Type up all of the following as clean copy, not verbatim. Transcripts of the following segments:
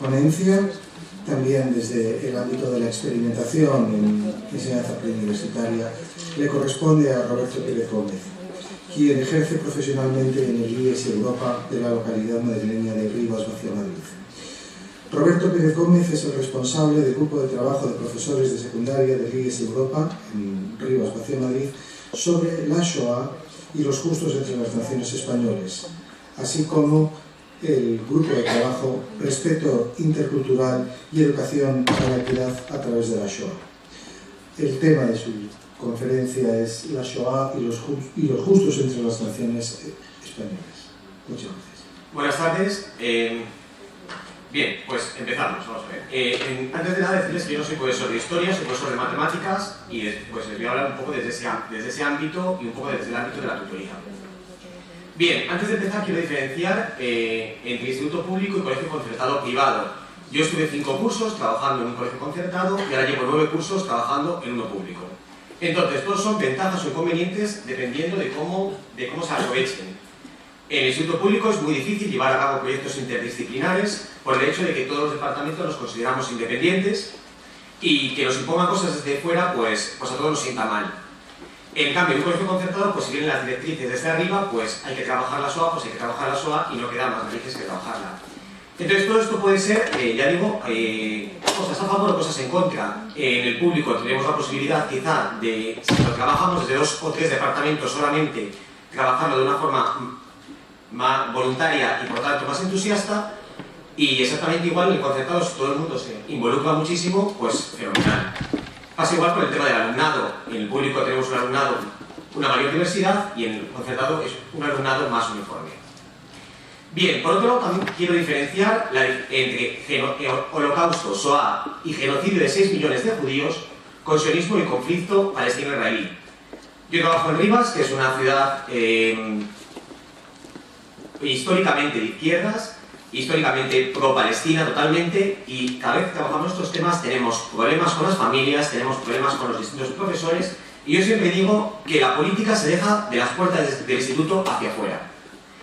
ponencia, también desde el ámbito de la experimentación en enseñanza preuniversitaria, le corresponde a Roberto Pérez Gómez, quien ejerce profesionalmente en el IES Europa de la localidad madrileña de Rivas Vacia Madrid. Roberto Pérez Gómez es el responsable del grupo de trabajo de profesores de secundaria del IES Europa en Rivas Vacia Madrid sobre la Shoah y los justos entre las naciones españoles, así como el grupo de trabajo Respeto Intercultural y Educación para la Equidad a través de la Shoah. El tema de su conferencia es la Shoah y los justos entre las naciones españolas. Muchas gracias. Buenas tardes. Bien, pues empezamos, vamos a ver. Antes de nada decirles que yo no soy profesor de historia, soy profesor de matemáticas y pues les voy a hablar un poco desde ese ámbito y un poco desde el ámbito de la tutoría. Bien, antes de empezar quiero diferenciar entre instituto público y colegio concertado privado. Yo estuve 5 cursos trabajando en un colegio concertado y ahora llevo 9 cursos trabajando en uno público. Entonces, todos son ventajas o inconvenientes dependiendo de cómo se aprovechen. En el instituto público es muy difícil llevar a cabo proyectos interdisciplinares por el hecho de que todos los departamentos los consideramos independientes y que nos impongan cosas desde fuera, pues a todos nos sienta mal. En cambio, en un colegio concertado, pues si vienen las directrices desde arriba, pues hay que trabajar la SOA, pues hay que trabajar la SOA y no queda más narices que trabajarla. Entonces todo esto puede ser, ya digo, cosas a favor o cosas en contra. En el público tenemos la posibilidad quizá de, si lo trabajamos desde 2 o 3 departamentos solamente, trabajarlo de una forma más voluntaria y por tanto más entusiasta, y exactamente igual en el concertado, si todo el mundo se involucra muchísimo, pues fenomenal. Pasa igual con el tema del alumnado. En el público tenemos un alumnado, una mayor diversidad, y en el concertado es un alumnado más uniforme. Bien, por otro lado también quiero diferenciar entre holocausto, SOA y genocidio de 6 millones de judíos con sionismo y conflicto palestino-israelí. Yo trabajo en Rivas, que es una ciudad históricamente de izquierdas, históricamente pro-Palestina totalmente, y cada vez que trabajamos estos temas tenemos problemas con las familias, tenemos problemas con los distintos profesores, y yo siempre digo que la política se deja de las puertas del instituto hacia afuera.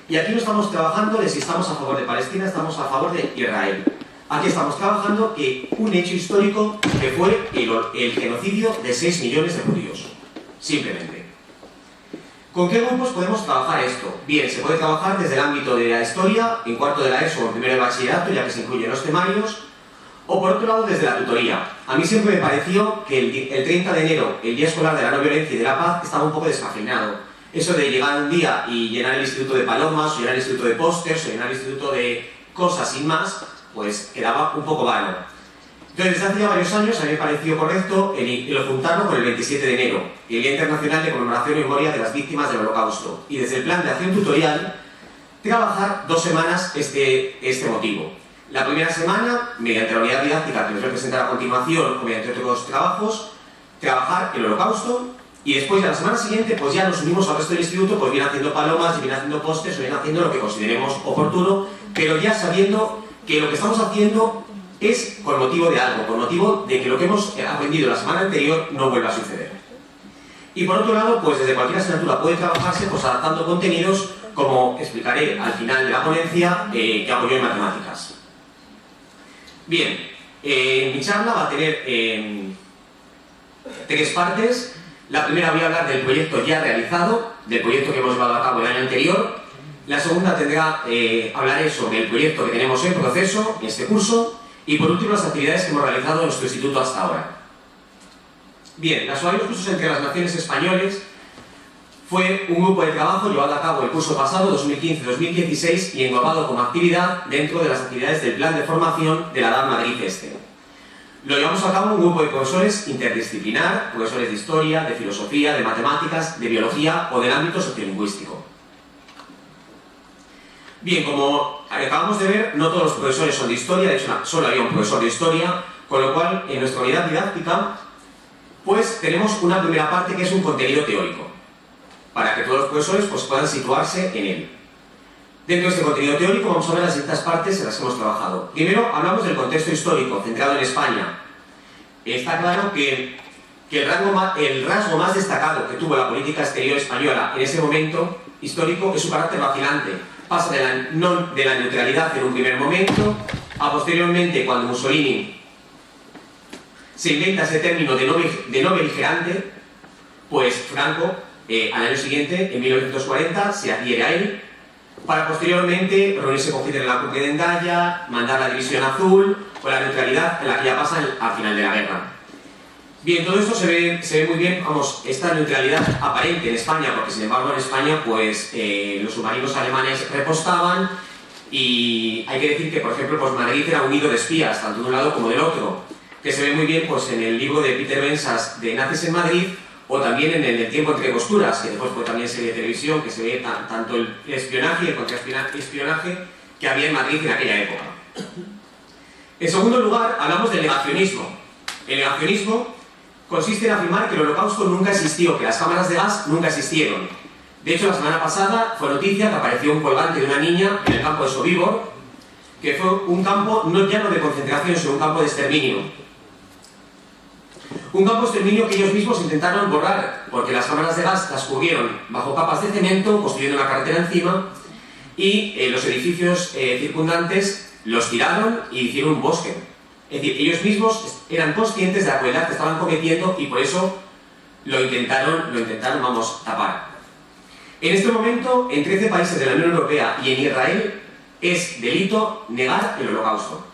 Y aquí no estamos trabajando de si estamos a favor de Palestina, estamos a favor de Israel. Aquí estamos trabajando que un hecho histórico que fue el genocidio de 6 millones de judíos. Simplemente. ¿Con qué grupos podemos trabajar esto? Bien, se puede trabajar desde el ámbito de la historia, en cuarto de la ESO o en primero de bachillerato, ya que se incluyen los temarios, o por otro lado desde la tutoría. A mí siempre me pareció que el 30 de enero, el Día Escolar de la No Violencia y de la Paz, estaba un poco descafeinado. Eso de llegar un día y llenar el instituto de palomas, o llenar el instituto de pósters, o llenar el instituto de cosas sin más, pues quedaba un poco vano. Entonces, desde hace ya varios años a mí me pareció correcto el juntarlo con el 27 de enero, el Día Internacional de Conmemoración y Memoria de las Víctimas del Holocausto, y desde el plan de acción tutorial trabajar 2 semanas este motivo. La primera semana, mediante la unidad didáctica que les voy a presentar a continuación, o mediante otros trabajos, trabajar el Holocausto, y después ya la semana siguiente pues ya nos unimos al resto del instituto, pues viene haciendo palomas, viene haciendo pósters, o viene haciendo lo que consideremos oportuno, pero ya sabiendo que lo que estamos haciendo es con motivo de algo, con motivo de que lo que hemos aprendido la semana anterior no vuelva a suceder. Y por otro lado, pues desde cualquier asignatura puede trabajarse pues adaptando contenidos, como explicaré al final de la ponencia que hago yo en matemáticas. Bien, mi charla va a tener 3 partes. La primera voy a hablar del proyecto ya realizado, del proyecto que hemos llevado a cabo el año anterior. La segunda hablaré sobre el proyecto que tenemos en proceso, en este curso. Y por último, las actividades que hemos realizado en nuestro instituto hasta ahora. Bien, la SOA y los justos entre las naciones españoles fue un grupo de trabajo llevado a cabo el curso pasado, 2015-2016, y englobado como actividad dentro de las actividades del plan de formación de la DAD Madrid Este. Lo llevamos a cabo un grupo de profesores interdisciplinar, profesores de historia, de filosofía, de matemáticas, de biología o del ámbito sociolingüístico. Bien, como acabamos de ver, no todos los profesores son de historia, de hecho solo había un profesor de historia, con lo cual en nuestra unidad didáctica pues tenemos una primera parte que es un contenido teórico, para que todos los profesores pues, puedan situarse en él. Dentro de este contenido teórico vamos a ver las distintas partes en las que hemos trabajado. Primero hablamos del contexto histórico, centrado en España. Está claro que el rasgo más destacado que tuvo la política exterior española en ese momento histórico es su carácter vacilante. Pasa de la neutralidad en un primer momento posteriormente, cuando Mussolini se inventa ese término de no beligerante, pues Franco, al año siguiente, en 1940, se adhiere a él, para posteriormente reunirse con Hitler en la cumbre de Endaya, mandar la división azul, con la neutralidad en la que ya pasa al final de la guerra. Bien, todo esto se ve muy bien, vamos, esta neutralidad aparente en España, porque sin embargo en España pues los submarinos alemanes repostaban, y hay que decir que, por ejemplo, pues Madrid era un nido de espías, tanto de un lado como del otro, que se ve muy bien pues en el libro de Peter Bensas de Nazis en Madrid, o también en El tiempo entre costuras, que después fue también serie de televisión, que se ve tanto el espionaje y el contraespionaje que había en Madrid en aquella época. En segundo lugar, hablamos del negacionismo. El negacionismo consiste en afirmar que el Holocausto nunca existió, que las cámaras de gas nunca existieron. De hecho, la semana pasada fue noticia que apareció un colgante de una niña en el campo de Sobibor, que fue un campo ya no de concentración, sino un campo de exterminio. Un campo de exterminio que ellos mismos intentaron borrar, porque las cámaras de gas las cubrieron bajo capas de cemento, construyendo una carretera encima, y los edificios circundantes los tiraron y hicieron un bosque. Es decir, ellos mismos eran conscientes de la crueldad que estaban cometiendo y por eso lo intentaron tapar. En este momento, en 13 países de la Unión Europea y en Israel, es delito negar el Holocausto.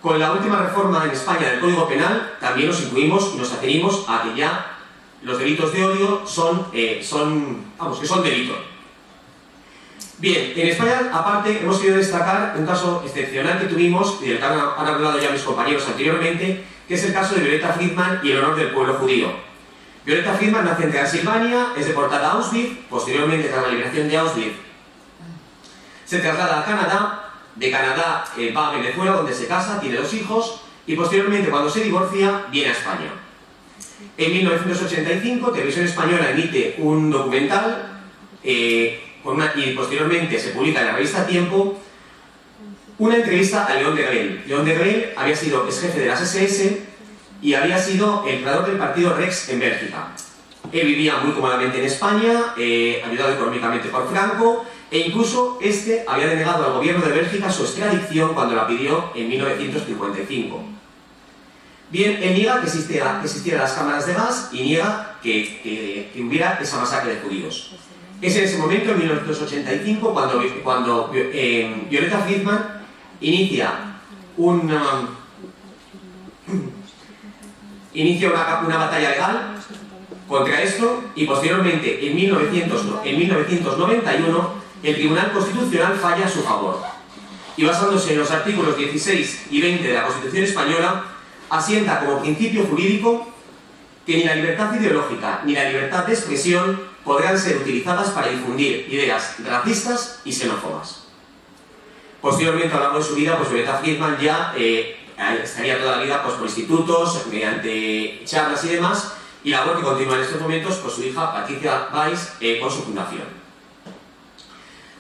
Con la última reforma en España del Código Penal también nos incluimos y nos adherimos a que ya los delitos de odio son delitos. Bien, en España, aparte, hemos querido destacar un caso excepcional que tuvimos, y del que han hablado ya mis compañeros anteriormente, que es el caso de Violeta Friedman y el honor del pueblo judío. Violeta Friedman nace en Transilvania, es deportada a Auschwitz, posteriormente, tras la liberación de Auschwitz, se traslada a Canadá. De Canadá va a Venezuela, donde se casa, tiene 2 hijos, y posteriormente, cuando se divorcia, viene a España. En 1985, Televisión Española emite un documental y posteriormente se publica en la revista Tiempo una entrevista a León Degrelle. León Degrelle había sido exjefe de las SS y había sido el creador del partido Rex en Bélgica. Él vivía muy cómodamente en España, ayudado económicamente por Franco, e incluso este había denegado al gobierno de Bélgica su extradición cuando la pidió en 1955. Bien, él niega que existieran las cámaras de gas y niega que hubiera esa masacre de judíos. Es en ese momento, en 1985, cuando Violeta Friedman inicia una batalla legal contra esto, y posteriormente, en 1991, el Tribunal Constitucional falla a su favor. Y basándose en los artículos 16 y 20 de la Constitución Española, asienta como principio jurídico que ni la libertad ideológica ni la libertad de expresión podrán ser utilizadas para difundir ideas racistas y xenófobas. Posteriormente, a lo largo de su vida, pues Violeta Friedman ya estaría toda la vida pues, por institutos, mediante charlas y demás, y la labor que continúa en estos momentos pues, su hija Patricia Weiss con su fundación.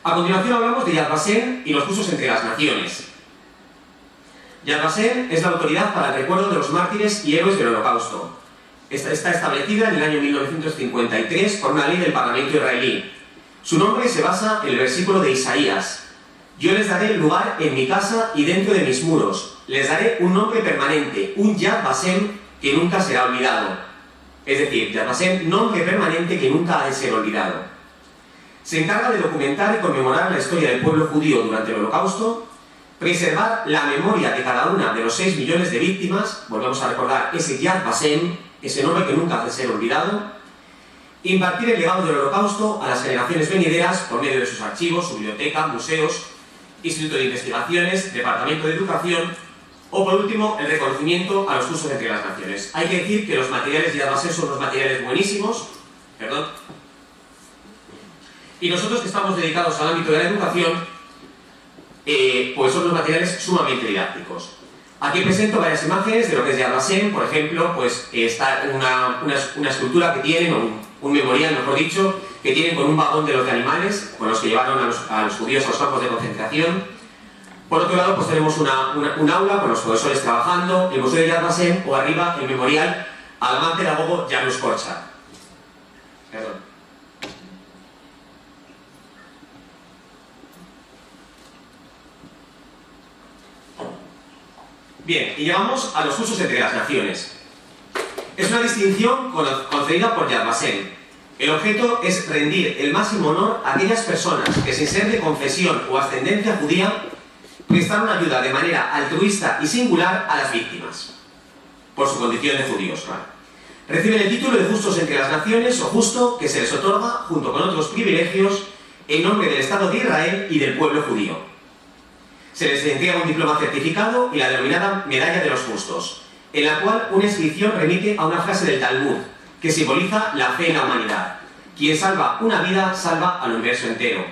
A continuación hablamos de Yad Vashem y los Justos entre las Naciones. Yad Vashem es la autoridad para el recuerdo de los mártires y héroes del Holocausto. Está establecida en el año 1953 por una ley del Parlamento israelí. Su nombre se basa en el versículo de Isaías: yo les daré lugar en mi casa y dentro de mis muros. Les daré un nombre permanente, un Yad Vashem que nunca será olvidado. Es decir, Yad Vashem, nombre permanente que nunca ha de ser olvidado. Se encarga de documentar y conmemorar la historia del pueblo judío durante el Holocausto, preservar la memoria de cada una de los 6 millones de víctimas, volvemos a recordar ese Yad Vashem, ese nombre que nunca ha de ser olvidado, impartir el legado del Holocausto a las generaciones venideras por medio de sus archivos, su biblioteca, museos, instituto de investigaciones, departamento de educación, o por último, el reconocimiento a los justos entre las naciones. Hay que decir que los materiales de Yad Vashem son unos materiales buenísimos, y nosotros que estamos dedicados al ámbito de la educación, pues son unos materiales sumamente didácticos. Aquí presento varias imágenes de lo que es Yad Vashem. Por ejemplo, pues está una escultura que tienen, o un memorial, mejor dicho, que tienen con un vagón de los animales, con los que llevaron a los judíos a los campos de concentración. Por otro lado, pues tenemos un aula con los profesores trabajando, el Museo de Yad Vashem, o arriba el memorial al gran pedagogo Janusz Korczak. Perdón. Bien, y llegamos a los justos entre las naciones. Es una distinción concedida por Yad Vashem. El objeto es rendir el máximo honor a aquellas personas que, sin ser de confesión o ascendencia judía, prestaron ayuda de manera altruista y singular a las víctimas, por su condición de judíos, claro. Reciben el título de justos entre las naciones o justo que se les otorga, junto con otros privilegios, en nombre del Estado de Israel y del pueblo judío. Se les entrega un diploma certificado y la denominada Medalla de los Justos, en la cual una inscripción remite a una frase del Talmud, que simboliza la fe en la humanidad. Quien salva una vida, salva al universo entero.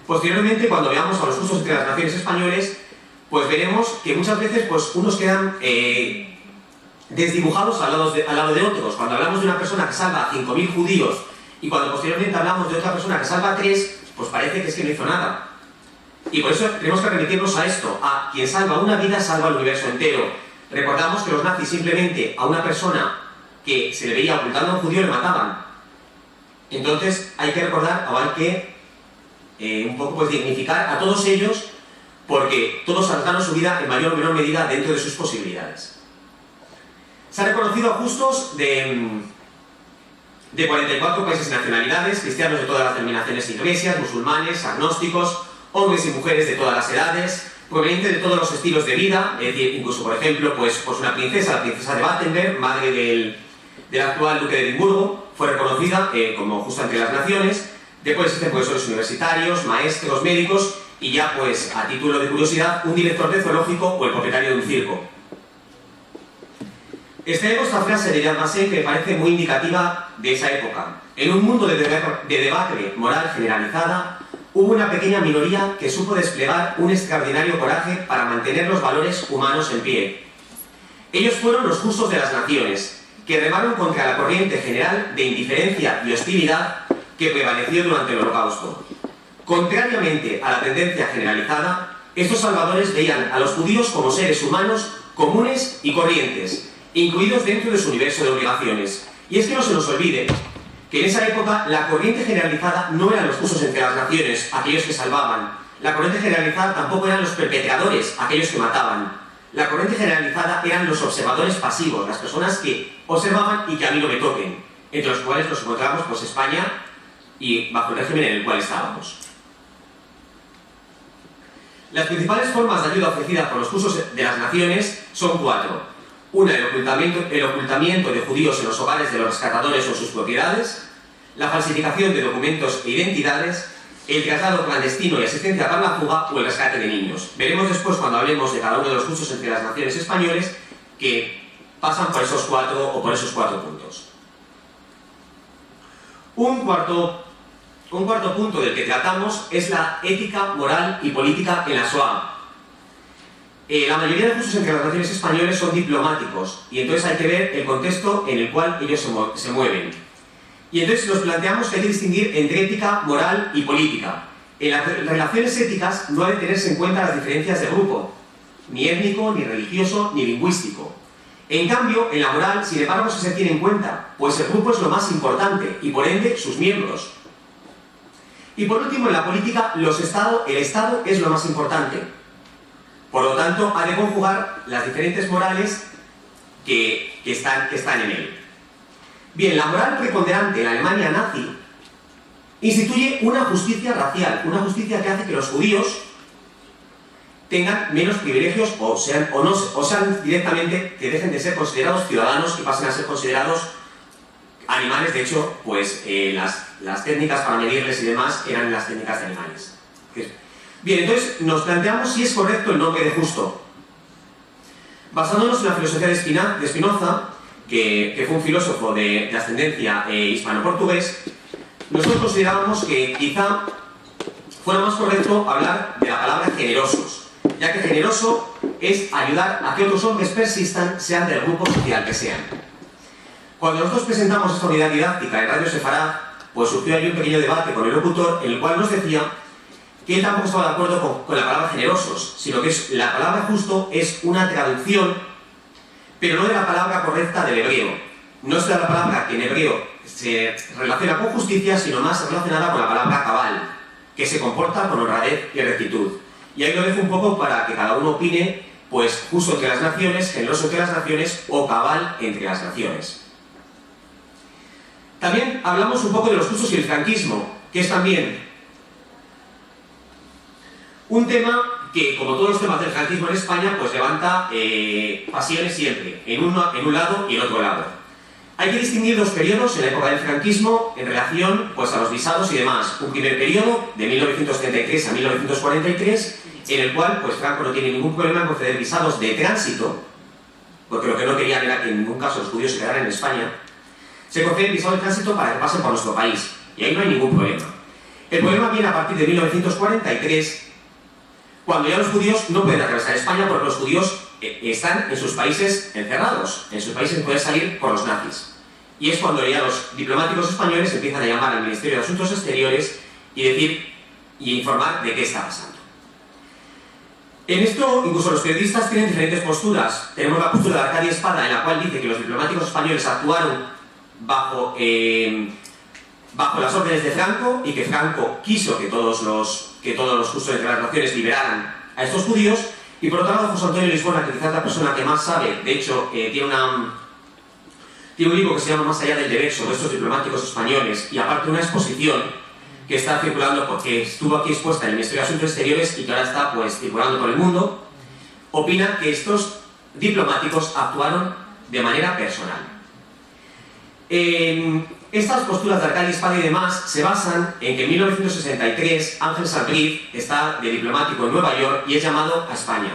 Posteriormente, cuando veamos a los justos entre las naciones españoles, pues veremos que muchas veces pues, unos quedan desdibujados al lado de otros. Cuando hablamos de una persona que salva a 5.000 judíos y cuando posteriormente hablamos de otra persona que salva a 3, pues parece que es que no hizo nada. Y por eso tenemos que remitirnos a esto, a quien salva una vida, salva al universo entero. Recordamos que los nazis simplemente a una persona que se le veía ocultando a un judío le mataban. Entonces hay que recordar, o hay que un poco pues dignificar a todos ellos, porque todos arriesgaron su vida en mayor o menor medida dentro de sus posibilidades. Se ha reconocido a justos de 44 países y nacionalidades, cristianos de todas las denominaciones e iglesias, musulmanes, agnósticos, hombres y mujeres de todas las edades, provenientes de todos los estilos de vida, es decir, incluso por ejemplo, pues una princesa, la princesa de Battenberg, madre del actual duque de Edimburgo, fue reconocida como justa entre las naciones. Después existen profesores universitarios, maestros, médicos y ya pues a título de curiosidad, un director de zoológico o el propietario de un circo. Extraemos esta frase de Yad Vashem que me parece muy indicativa de esa época. En un mundo de debate moral generalizada, hubo una pequeña minoría que supo desplegar un extraordinario coraje para mantener los valores humanos en pie. Ellos fueron los justos de las naciones, que remaron contra la corriente general de indiferencia y hostilidad que prevaleció durante el Holocausto. Contrariamente a la tendencia generalizada, estos salvadores veían a los judíos como seres humanos comunes y corrientes, incluidos dentro de su universo de obligaciones. Y es que no se nos olvide que en esa época la corriente generalizada no eran los justos entre las naciones, aquellos que salvaban. La corriente generalizada tampoco eran los perpetradores, aquellos que mataban. La corriente generalizada eran los observadores pasivos, las personas que observaban y que a mí no me toquen, entre los cuales nos encontramos pues España y bajo el régimen en el cual estábamos. Las principales formas de ayuda ofrecida por los justos de las naciones son 4. Una, el ocultamiento de judíos en los hogares de los rescatadores o sus propiedades, la falsificación de documentos e identidades, el traslado clandestino y asistencia para la fuga o el rescate de niños. Veremos después, cuando hablemos de cada uno de los justos entre las naciones españoles, que pasan por esos 4 o por esos 4 puntos. Un cuarto punto del que tratamos es la ética, moral y política en la Shoah. La mayoría de justos entre las naciones españoles son diplomáticos y entonces hay que ver el contexto en el cual ellos se mueven. Y entonces nos planteamos que hay que distinguir entre ética, moral y política. En las relaciones éticas no ha de tenerse en cuenta las diferencias de grupo, ni étnico, ni religioso, ni lingüístico. En cambio, en la moral, sin embargo, sí se tiene en cuenta, pues el grupo es lo más importante y por ende sus miembros. Y por último, en la política, el Estado es lo más importante. Por lo tanto, ha de conjugar las diferentes morales que están en él. Bien, la moral preponderante en la Alemania nazi instituye una justicia racial, una justicia que hace que los judíos tengan menos privilegios o sean directamente, que dejen de ser considerados ciudadanos y pasen a ser considerados animales. De hecho, pues las técnicas para medirles y demás eran las técnicas de animales. Bien, entonces nos planteamos si es correcto el nombre de justo. Basándonos en la filosofía de Spinoza, que fue un filósofo de ascendencia hispano-portugués, nosotros considerábamos que quizá fuera más correcto hablar de la palabra generosos, ya que generoso es ayudar a que otros hombres persistan, sean del grupo social que sean. Cuando nosotros presentamos esta unidad didáctica en Radio Sefarad, pues surgió ahí un pequeño debate con el locutor, en el cual nos decía que él tampoco estaba de acuerdo con la palabra generosos, sino que la palabra justo es una traducción, pero no de la palabra correcta del hebreo. No es la palabra que en hebreo se relaciona con justicia, sino más relacionada con la palabra cabal, que se comporta con honradez y rectitud. Y ahí lo dejo un poco para que cada uno opine pues justo entre las naciones, generoso entre las naciones o cabal entre las naciones. También hablamos un poco de los justos y el franquismo, que es también un tema que, como todos los temas del franquismo en España, pues levanta pasiones siempre, en un lado y en otro lado. Hay que distinguir dos periodos en la época del franquismo en relación pues, a los visados y demás. Un primer periodo, de 1933 a 1943, en el cual pues, Franco no tiene ningún problema en conceder visados de tránsito, porque lo que no querían era que en ningún caso los judíos se quedaran en España. Se conceden visados de tránsito para que pasen por nuestro país, y ahí no hay ningún problema. El problema viene a partir de 1943, cuando ya los judíos no pueden atravesar España porque los judíos están en sus países encerrados, en sus países sin poder salir por los nazis. Y es cuando ya los diplomáticos españoles empiezan a llamar al Ministerio de Asuntos Exteriores y informar de qué está pasando. En esto, incluso los periodistas tienen diferentes posturas. Tenemos la postura de Arcadio Espada, en la cual dice que los diplomáticos españoles actuaron bajo las órdenes de Franco y que Franco quiso que todos los justos entre las naciones liberaran a estos judíos. Y por otro lado, José Antonio Lisbona, que quizás es la persona que más sabe, de hecho, tiene un libro que se llama Más allá del deber sobre estos diplomáticos españoles y aparte una exposición que está circulando porque estuvo aquí expuesta en el Ministerio de Asuntos Exteriores y que ahora está pues circulando por el mundo, opina que estos diplomáticos actuaron de manera personal. Estas posturas de Arcadio Espada y demás se basan en que en 1963 Ángel Saint-Brieuc está de diplomático en Nueva York y es llamado a España.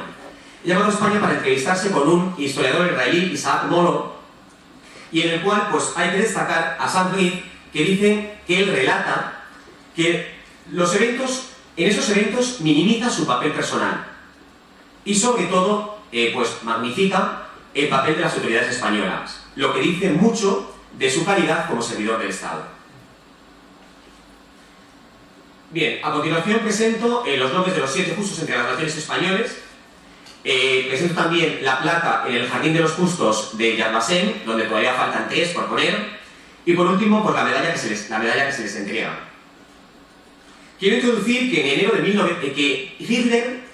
Es llamado a España para entrevistarse con un historiador israelí, Isaac Molo, y en el cual pues, hay que destacar a Saint-Brieuc, que dice que él relata que en esos eventos minimiza su papel personal y sobre todo pues, magnifica el papel de las autoridades españolas, lo que dice mucho de su calidad como servidor del Estado. Bien, a continuación presento los nombres de los 7 justos entre las naciones españoles. Presento también la placa en el Jardín de los Justos de Yad Vashem, donde todavía faltan 3 por poner. Y por último, pues, la medalla que se les entrega. Quiero introducir que en enero de que Hitler,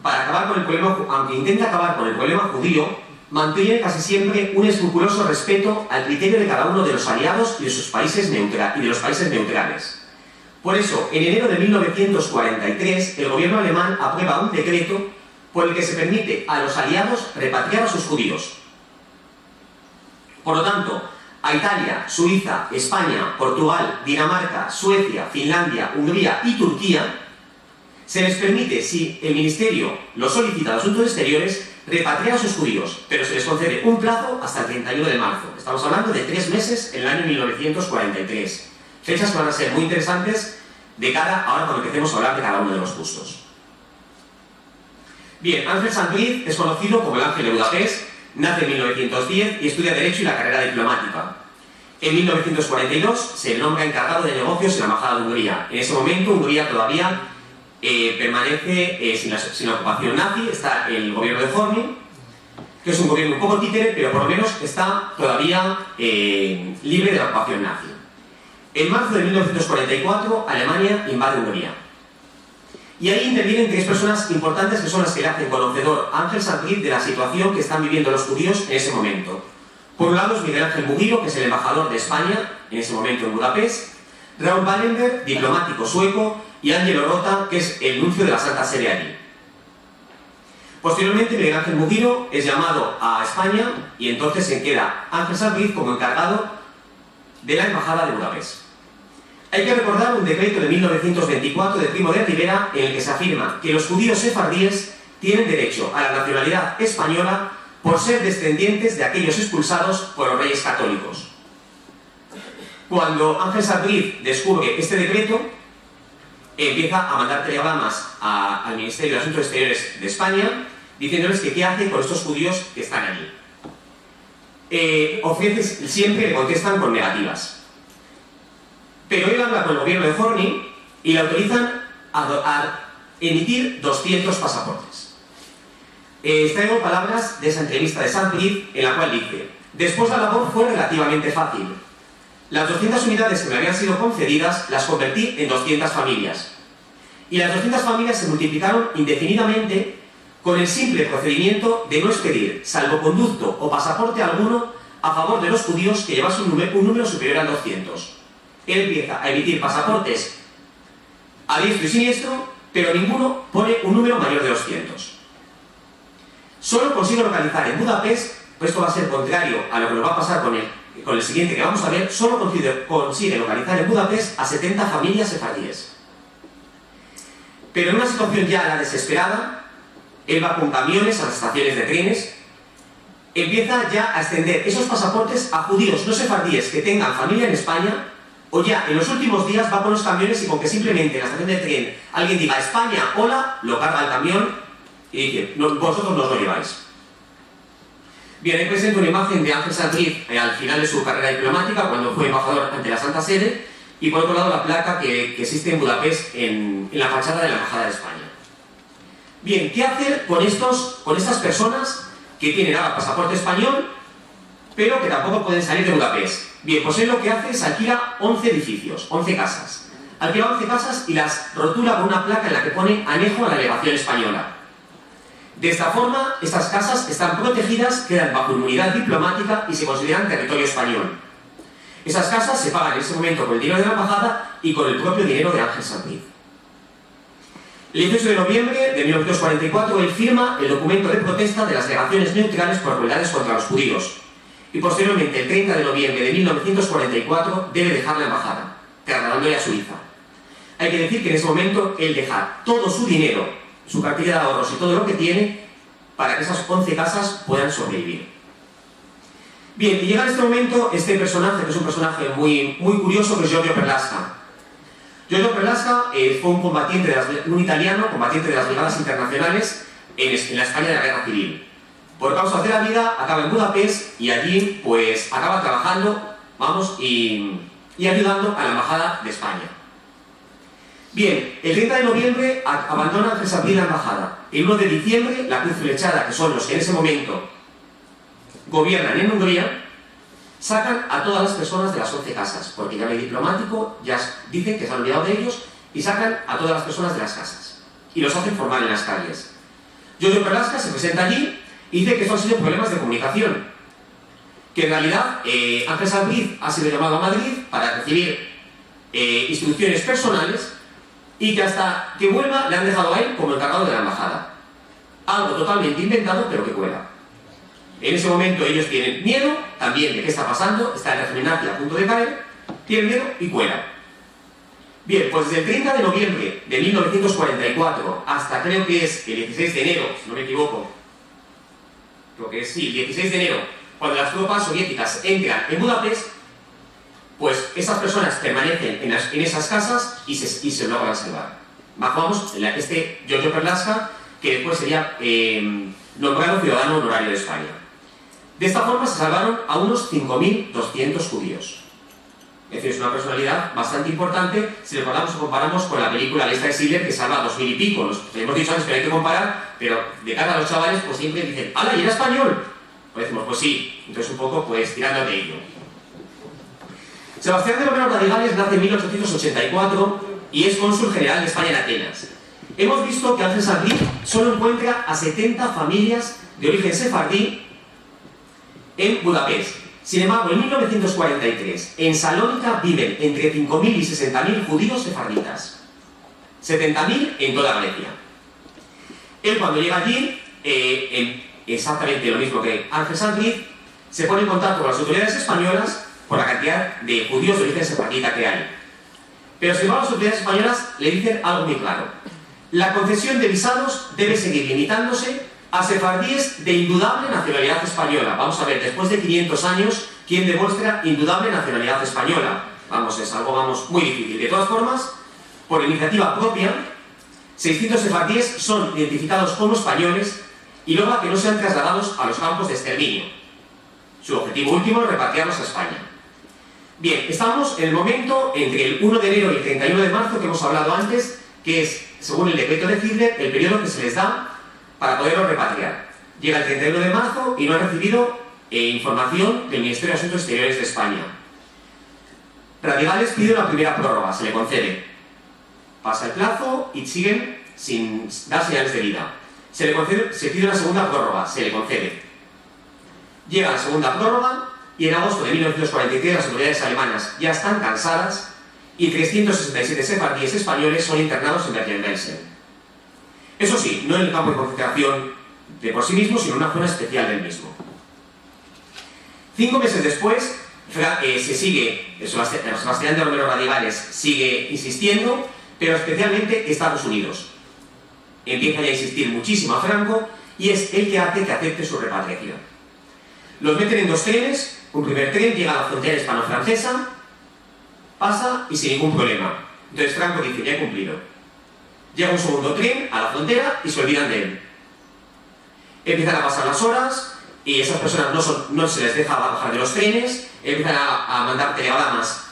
para acabar con el problema, aunque intenta acabar con el problema judío, mantiene casi siempre un escrupuloso respeto al criterio de cada uno de los aliados y de sus países neutrales. Por eso, en enero de 1943, el gobierno alemán aprueba un decreto por el que se permite a los aliados repatriar a sus judíos. Por lo tanto, a Italia, Suiza, España, Portugal, Dinamarca, Suecia, Finlandia, Hungría y Turquía se les permite, si el Ministerio lo solicita a los Asuntos Exteriores, repatriar a sus judíos, pero se les concede un plazo hasta el 31 de marzo. Estamos hablando de 3 meses en el año 1943. Fechas que van a ser muy interesantes de cara ahora cuando empecemos a hablar de cada uno de los justos. Bien, Ángel Saint-Brieuc es conocido como el Ángel de Budapest, nace en 1910 y estudia Derecho y la carrera diplomática. En 1942 se nombra encargado de negocios en la Embajada de Hungría. En ese momento Hungría todavía permanece sin la ocupación nazi, está el gobierno de Horthy, que es un gobierno un poco títere, pero por lo menos está todavía libre de la ocupación nazi. En marzo de 1944 Alemania invade Hungría. Y ahí intervienen 3 personas importantes que son las que le hacen conocedor a Ángel Saint-Brieuc de la situación que están viviendo los judíos en ese momento. Por un lado es Miguel Ángel Mugiro, que es el embajador de España en ese momento en Budapest, Raoul Wallenberg, diplomático sueco, y Angelo Rota, que es el nuncio de la Santa Sede allí. Posteriormente Miguel Ángel Mugiro es llamado a España y entonces se queda Ángel Saint-Brieuc como encargado de la Embajada de Budapest. Hay que recordar un decreto de 1924 de Primo de Rivera en el que se afirma que los judíos sefardíes tienen derecho a la nacionalidad española por ser descendientes de aquellos expulsados por los reyes católicos. Cuando Ángel Saint-Brieuc descubre este decreto, empieza a mandar telegramas al Ministerio de Asuntos Exteriores de España diciéndoles que qué hace con estos judíos que están allí. Siempre le contestan con negativas. Pero él habla con el gobierno de Horthy y le autorizan a emitir 200 pasaportes. Traigo palabras de esa entrevista de Saint-Brieuc en la cual dice: después la labor fue relativamente fácil. Las 200 unidades que me habían sido concedidas las convertí en 200 familias. Y las 200 familias se multiplicaron indefinidamente con el simple procedimiento de no expedir salvoconducto o pasaporte alguno a favor de los judíos que llevasen un número superior a 200. Él empieza a emitir pasaportes a diestro y siniestro, pero ninguno pone un número mayor de 200. Solo consigue localizar en Budapest, pues esto va a ser contrario a lo que nos va a pasar con el siguiente que vamos a ver, solo consigue localizar en Budapest a 70 familias sefardíes. Pero en una situación ya a la desesperada, él va con camiones a las estaciones de trenes, empieza ya a extender esos pasaportes a judíos no sefardíes que tengan familia en España, o ya en los últimos días va con los camiones y con que simplemente en la estación de tren alguien diga España, hola, lo carga el camión y dice, no, vosotros nos lo lleváis. Bien, ahí presento una imagen de Ángel Sanz Briz al final de su carrera diplomática, cuando fue embajador ante la Santa Sede, y por otro lado la placa que existe en Budapest en la fachada de la Embajada de España. Bien, ¿qué hacer con estas personas que tienen ahora pasaporte español, pero que tampoco pueden salir de Budapest? Bien, pues él lo que hace es alquila 11 edificios, 11 casas. Alquila 11 casas y las rotula con una placa en la que pone anejo a la delegación española. De esta forma, estas casas están protegidas, quedan bajo inmunidad diplomática y se consideran territorio español. Esas casas se pagan en ese momento con el dinero de la embajada y con el propio dinero de Ángel Sanz Briz. El 18 de noviembre de 1944 él firma el documento de protesta de las delegaciones neutrales por crueldades contra los judíos. Y posteriormente, el 30 de noviembre de 1944, debe dejar la embajada, trasladándole a Suiza. Hay que decir que en ese momento él deja todo su dinero, su cartilla de ahorros y todo lo que tiene para que esas 11 casas puedan sobrevivir. Bien, y llega en este momento este personaje, que es un personaje muy curioso, que es Giorgio Perlasca. Giorgio Perlasca fue un italiano combatiente de las brigadas internacionales en la España de la Guerra Civil. Por causas de la vida acaba en Budapest y allí pues acaba trabajando, y ayudando a la Embajada de España. Bien, el 30 de noviembre abandona Ángel Sanz Briz la embajada. El 1 de diciembre, la Cruz Flechada, que son los que en ese momento gobiernan en Hungría, sacan a todas las personas de las 11 casas, porque ya no hay diplomático, ya dicen que se han olvidado de ellos, y sacan a todas las personas de las casas. Y los hacen formar en las calles. Giorgio Perlasca se presenta allí y dice que eso han sido problemas de comunicación. Que en realidad Ángel Sanz Briz ha sido llamado a Madrid para recibir instrucciones personales y que hasta que vuelva le han dejado a él como encargado de la embajada. Algo totalmente inventado, pero que cuela. En ese momento ellos tienen miedo también de qué está pasando, está el régimen nazi a punto de caer, tienen miedo y cuela. Bien, pues desde el 30 de noviembre de 1944 hasta creo que es el 16 de enero, si no me equivoco, creo que es sí, el 16 de enero, cuando las tropas soviéticas entran en Budapest, pues esas personas permanecen en esas casas y se logran salvar. Bajamos este Giorgio Perlasca, que después sería nombrado ciudadano honorario de España. De esta forma se salvaron a unos 5.200 judíos. Es decir, es una personalidad bastante importante si recordamos o comparamos con la película La lista de Schindler, que salva a 2.000 y pico. Los hemos dicho antes que hay que comparar, pero de cara a los chavales pues siempre dicen ¡hala, y era español! Pues decimos, pues sí, entonces un poco pues tirando de ello. Sebastián de Romero Radigales nace en 1884 y es cónsul general de España en Atenas. Hemos visto que Ángel Sanz Briz solo encuentra a 70 familias de origen sefardí en Budapest. Sin embargo, en 1943, en Salónica viven entre 5.000 y 60.000 judíos sefarditas. 70.000 en toda Grecia. Él cuando llega allí, exactamente lo mismo que Ángel Sanz Briz, se pone en contacto con las autoridades españolas por la cantidad de judíos de origen sefardita que hay. Pero sin embargo las autoridades españolas le dicen algo muy claro. La concesión de visados debe seguir limitándose a sefardíes de indudable nacionalidad española. Vamos a ver, después de 500 años, ¿quién demuestra indudable nacionalidad española? Vamos, es algo muy difícil. De todas formas, por iniciativa propia, 600 sefardíes son identificados como españoles y logra que no sean trasladados a los campos de exterminio. Su objetivo último es repatriarlos a España. Bien, estamos en el momento entre el 1 de enero y el 31 de marzo que hemos hablado antes, que es, según el decreto de Hitler, el periodo que se les da para poderlos repatriar. Llega el 31 de marzo y no han recibido información del Ministerio de Asuntos Exteriores de España. Radigales pide una primera prórroga, se le concede. Pasa el plazo y siguen sin dar señales de vida. se pide una segunda prórroga, se le concede. Llega la segunda prórroga y en agosto de 1943 las autoridades alemanas ya están cansadas y 367 sefardíes españoles son internados en Bergen-Belsen. Eso sí, no en el campo de concentración de por sí mismo, sino en una zona especial del mismo. 5 meses después, Sebastián de Romero Radigales sigue insistiendo, pero especialmente Estados Unidos empieza ya a insistir muchísimo a Franco y es el que hace que acepte su repatriación. Los meten en 2 trenes, un primer tren llega a la frontera hispano-francesa, pasa y sin ningún problema. Entonces Franco dice, ya he cumplido. Llega un segundo tren a la frontera y se olvidan de él. Empiezan a pasar las horas y esas personas no se les deja bajar de los trenes, empiezan a mandar telegramas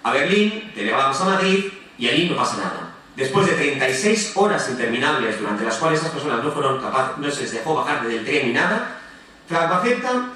a Berlín, telegramas a Madrid y allí no pasa nada. Después de 36 horas interminables durante las cuales esas personas no se les dejó bajar del tren ni nada, Franco acepta